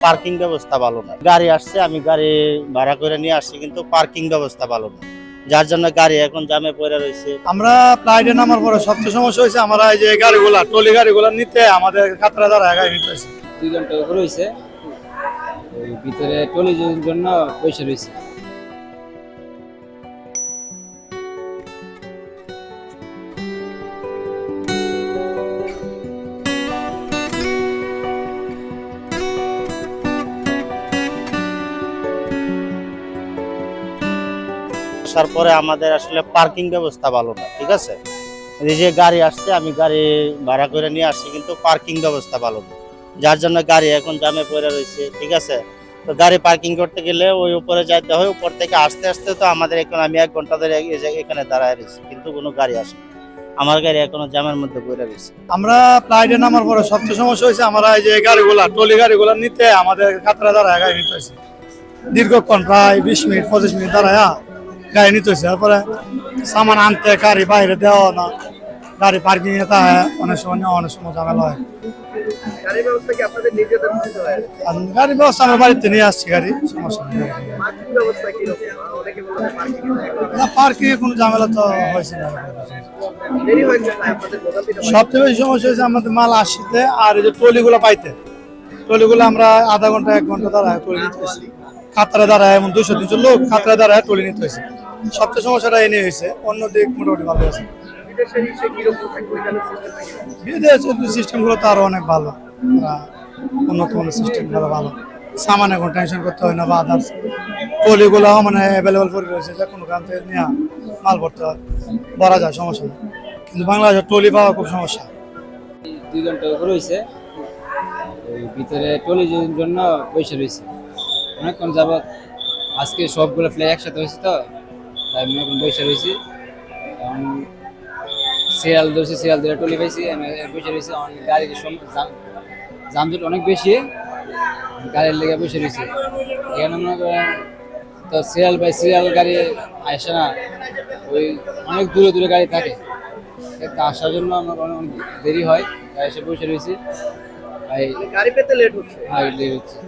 Parking ব্যবস্থা ভালো না। গাড়ি আসছে, আমি গাড়ি ভাড়া করে নিয়ে আসছি, কিন্তু পার্কিং ব্যবস্থা ভালো না, যার জন্য গাড়ি এখন জামে পড়ে রয়েছে। আমরা ফ্লাইটে নামার পরে সবচেয়ে সমস্যা হয়েছে আমরা এই যে গাড়িগুলা ট্রলি গাড়িগুলা নিতে আমাদের কাতরা দ্বারা গাড়ি নিতে হয়েছে। 2 ঘন্টা উপরে হয়েছে, ওই ভিতরে টলির জন্য পয়সা রয়েছে। আসার পরে আমাদের আসলে পার্কিং ব্যবস্থা ভালো না, ঠিক আছে। এই যে গাড়ি আসছে, আমি গাড়ি ভাড়া করে নিয়ে আসছি, কিন্তু পার্কিং ব্যবস্থা ভালো না, যার জন্য গাড়ি এখন জামে পড়ে রয়েছে, ঠিক আছে। তো গাড়ি পার্কিং করতে গেলে ওই উপরে যাইতে হয়, উপর থেকে আসতে আসতে তো আমাদের এখন আমি 1 ঘন্টা ধরে এখানে দাঁড়ায় রয়েছি, কিন্তু কোনো গাড়ি আসে না। আমার গাড়ি এখনো জ্যামের মধ্যে পড়ে রয়েছে। আমরা ফ্লাইটে নামার পরে সবচেয়ে সমস্যা হয়েছে আমরা এই যে গাড়িগুলা ট্রলি গাড়িগুলা নিতে আমাদের কাতরা দ্বারা গাড়ি নিতে হয়েছে। দীর্ঘক্ষণ প্রায় 20 মিনিট 25 মিনিট দাঁড়ায় গাড়ি নিতে হয়েছে। তারপরে সামান আনতে গাড়ি বাইরে দেওয়া না, গাড়ি পার্কিং এ অনেক সময় ঝামেলা হয়। গাড়ির ব্যবস্থা কি আপনাদের নিজেদের মধ্যে হয়? আর গাড়ির ব্যবস্থা আমরা বাড়িতে নিয়ে আসছি, গাড়ি সমস্যা নেই। পার্কিং ব্যবস্থা কি রকম? অনেকে বলে পার্কিং না, পার্কিং এ কোনো ঝামেলা তো হয়েছে না। দেরি হয় কোথায় আপনাদের ভোগান্তিটা? সবচেয়ে বেশি সমস্যা হয়েছে আমাদের মাল আসতে, আর এই যে ট্রলিগুলো পাইতে, ট্রলিগুলো আমরা আধা ঘন্টা 1 ঘন্টা দাঁড়ায় ট্রলি নিতে হয়েছে। কাতরা দাঁড়ায় এমন 200-300 লোক কাতরা দাঁড়ায় ট্রলি নিতে হয়েছে। সবচেয়ে সমস্যাটা এনে হয়েছে, অন্য দিক মোটামুটি ভালো আছে। বিদেশের ইসে কি রকম থাকে ওইখানে সিস্টেম থাকে? বিদেশের সিস্টেমগুলো তো আরো অনেক ভালো, উন্নত মানের সিস্টেম ভালো। সামান এখন টেনশন করতে হয় না, বা আদার্স ট্রলিগুলো মানে অ্যাভেলেবল করে রয়েছে, যে কোনো গ্রাম থেকে নিয়ে মাল ভরতে হয়, ভরা যায়, সমস্যা নেই। কিন্তু বাংলাদেশের ট্রলি পাওয়া খুব সমস্যা। 2 ঘন্টা উপরে হয়েছে, ওই ভিতরে টলির জন্য পয়সা রয়েছে। অনেকক্ষণ যাবৎ আজকে সবগুলো ফ্লাই একসাথে হয়েছে, তো তাই আমি এখন পয়সা রয়েছি। এখন সিরিয়াল ধরছি, সিরিয়াল ধরে টলি পাইছি, আমি পয়সা রয়েছে। গাড়ির যানজট অনেক বেশি, গাড়ির লেগে পয়সা রয়েছে। এখানে মনে করেন তো সিরিয়াল বাই সিরিয়াল গাড়ি আসে না, ওই অনেক দূরে দূরে গাড়ি থাকে, আসার জন্য আমার অনেক দেরি হয়, গাড়ি এসে পয়সা রয়েছে। গাড়ি পেতে লেট হচ্ছে। লেট হচ্ছে।